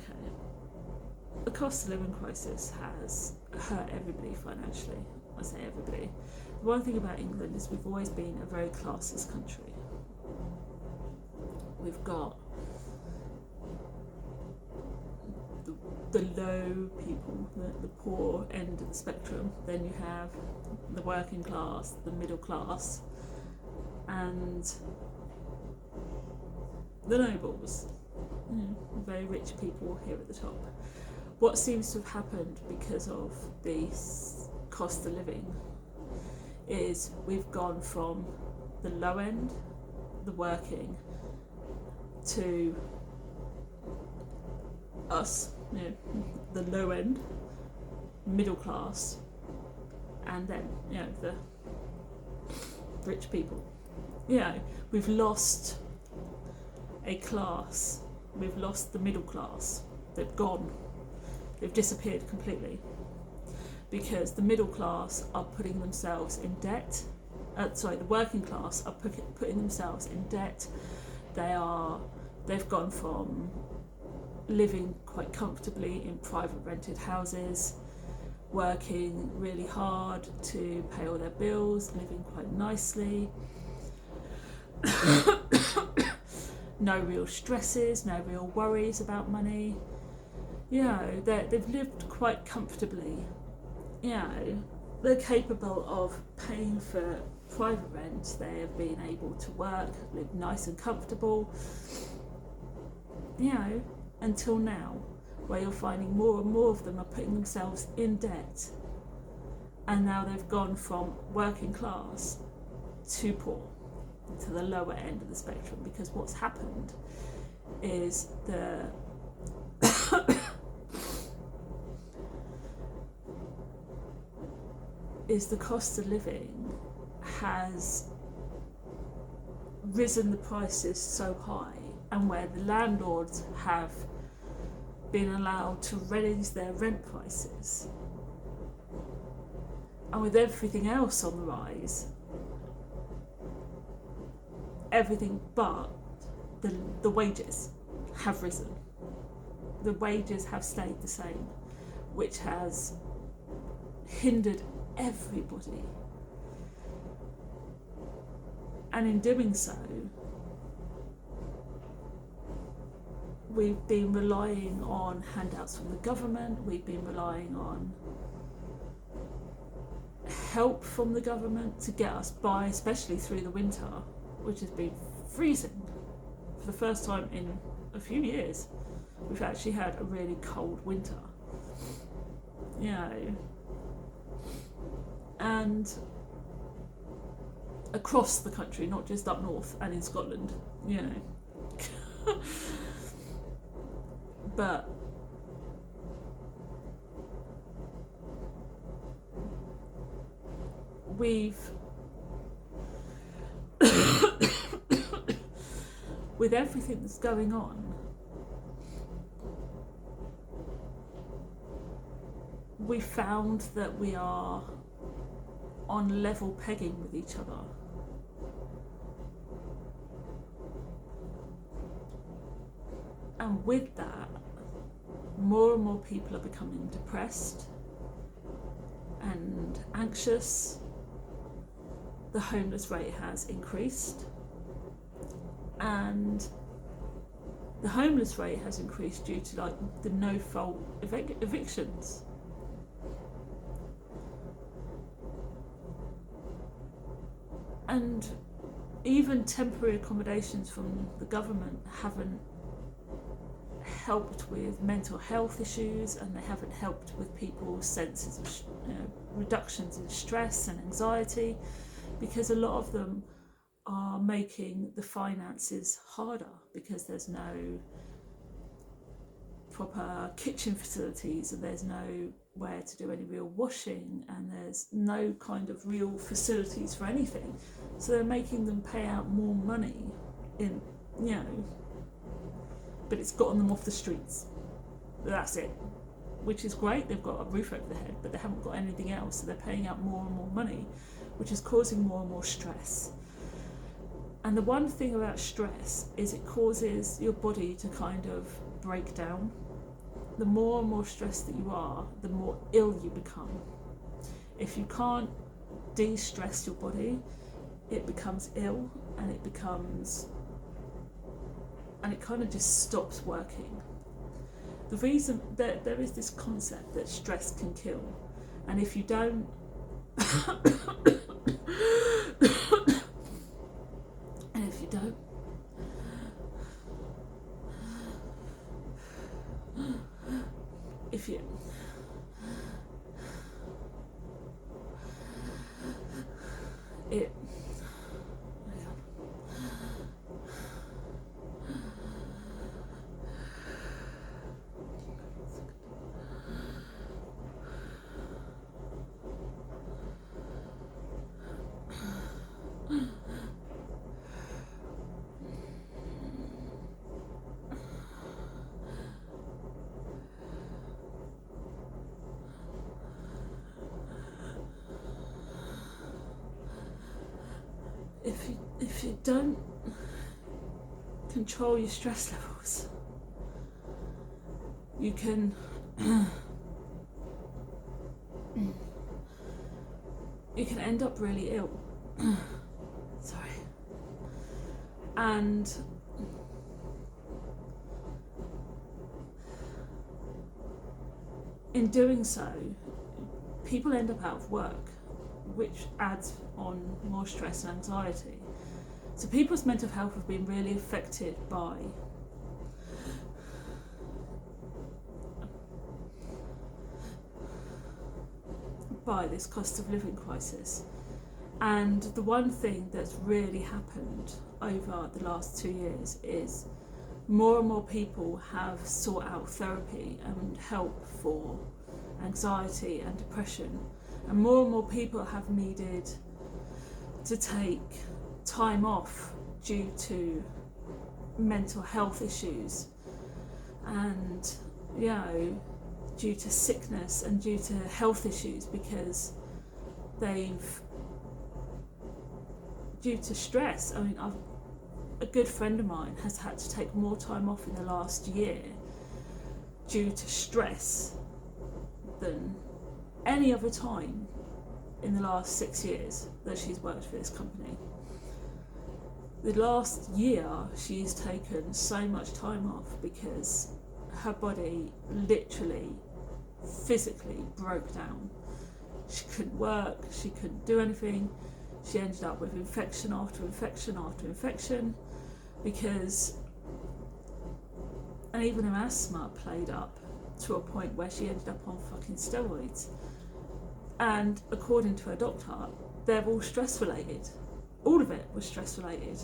Okay, the cost of living crisis has hurt everybody financially. I say everybody. The one thing about England is we've always been a very classist country. We've got the low people, the poor end of the spectrum. Then you have the working class, the middle class, and the nobles. Very rich people here at the top. What seems to have happened because of the cost of living is we've gone from the low end, the working, to us, the low end, middle class, and then the rich people. We've lost a class. We've lost the middle class. They've gone. They've disappeared completely because the middle class are putting themselves in debt. The working class are putting themselves in debt. They've gone from living quite comfortably in private rented houses, working really hard to pay all their bills, living quite nicely. No real stresses, no real worries about money. They've lived quite comfortably. They're capable of paying for private rent. They have been able to work, live nice and comfortable. Until now, where you're finding more and more of them are putting themselves in debt. And now they've gone from working class to poor, to the lower end of the spectrum, because what's happened is the cost of living has risen the prices so high, and where the landlords have been allowed to raise their rent prices, and with everything else on the rise, everything but the wages have risen. The wages have stayed the same, which has hindered everybody. And in doing so, we've been relying on handouts from the government, we've been relying on help from the government to get us by, especially through the winter, which has been freezing. For the first time in a few years, we've actually had a really cold winter. And across the country, not just up north and in Scotland, but we've with everything that's going on, we found that we are on level pegging with each other. And with that, more and more people are becoming depressed and anxious. The homeless rate has increased, and the homeless rate has increased due to the no-fault evictions. And even temporary accommodations from the government haven't helped with mental health issues, and they haven't helped with people's senses of reductions in stress and anxiety, because a lot of them are making the finances harder because there's no proper kitchen facilities, and there's nowhere to do any real washing, and there's no kind of real facilities for anything. So they're making them pay out more money but it's gotten them off the streets. That's it. Which is great, they've got a roof over their head, but they haven't got anything else, so they're paying out more and more money, which is causing more and more stress. And the one thing about stress is it causes your body to kind of break down. the more and more stressed that you are, the more ill you become. If you can't de-stress your body, it becomes ill, and it kind of just stops working. The reason that there is this concept that stress can kill, and if you don't and if you don't if you it if you don't control your stress levels, you can end up really ill. Sorry. And in doing so, people end up out of work, which adds on more stress and anxiety. So people's mental health have been really affected by this cost of living crisis. And the one thing that's really happened over the last 2 years is more and more people have sought out therapy and help for anxiety and depression, and more people have needed to take time off due to mental health issues, and due to sickness and due to health issues, because due to stress. I mean, a good friend of mine has had to take more time off in the last year due to stress than any other time in the last 6 years that she's worked for this company. The last year she's taken so much time off because her body literally physically broke down. She couldn't work, she couldn't do anything. She ended up with infection after infection after infection, and even her asthma played up to a point where she ended up on fucking steroids. And according to her doctor, they're all stress related. All of it was stress related.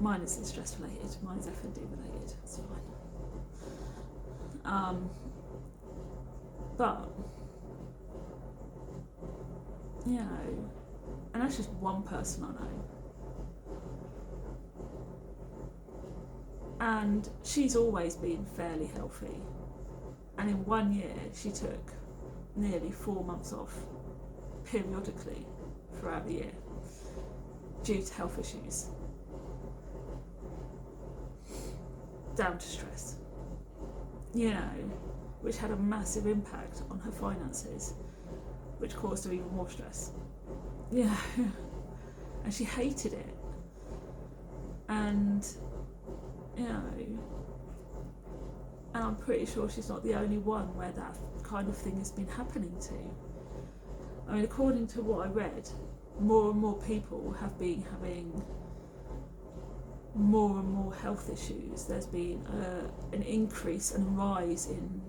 Mine isn't stress related, mine's F&D related, it's fine. But, and that's just one person I know. And she's always been fairly healthy. And in 1 year, she took nearly 4 months off, periodically, throughout the year, due to health issues. Down to stress. Which had a massive impact on her finances, which caused her even more stress. And she hated it. And, and I'm pretty sure she's not the only one where that kind of thing has been happening to. I mean, according to what I read, more and more people have been having more and more health issues. There's been an increase and rise in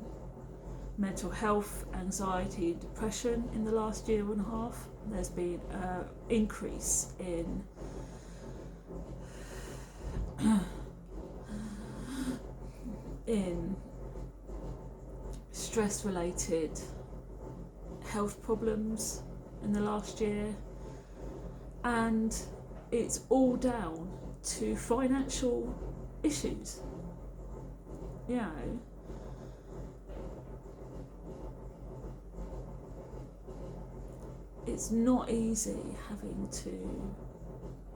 mental health, anxiety and depression in the last year and a half. There's been an increase in stress-related health problems in the last year, and it's all down to financial issues. It's not easy having to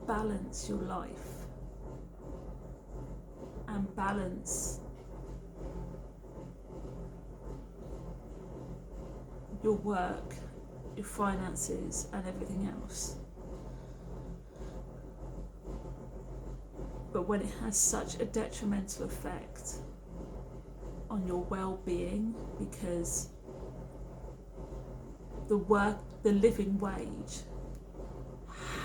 balance your life and balance your work, your finances, and everything else. But when it has such a detrimental effect on your well-being, because the living wage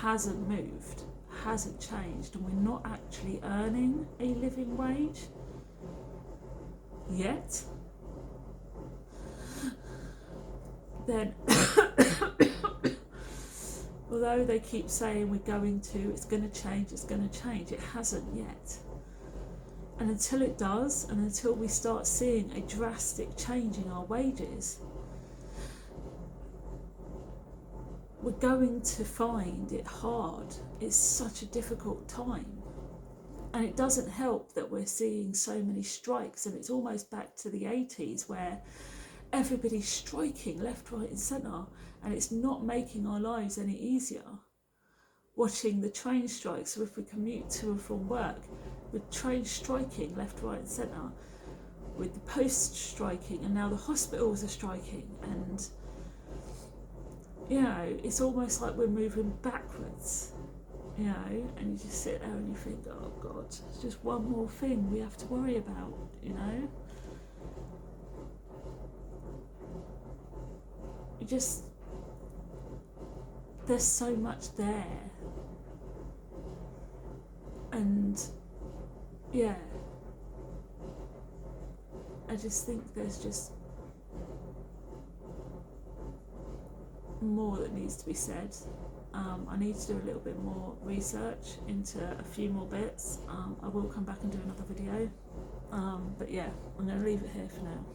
hasn't moved, hasn't changed, and we're not actually earning a living wage yet, then although they keep saying it's going to change, it hasn't yet. And until it does, and until we start seeing a drastic change in our wages, we're going to find it hard. It's such a difficult time. And it doesn't help that we're seeing so many strikes, and it's almost back to the 80s where everybody's striking left, right and centre, and it's not making our lives any easier. Watching the train strikes, so if we commute to and from work, with trains striking left, right and centre, with the post striking, and now the hospitals are striking, and you know, it's almost like we're moving backwards, you know, and you just sit there and you think, oh God, it's just one more thing we have to worry about, you know. There's so much there, and yeah, I just think there's just more that needs to be said. I need to do a little bit more research into a few more bits. I will come back and do another video, but yeah, I'm going to leave it here for now.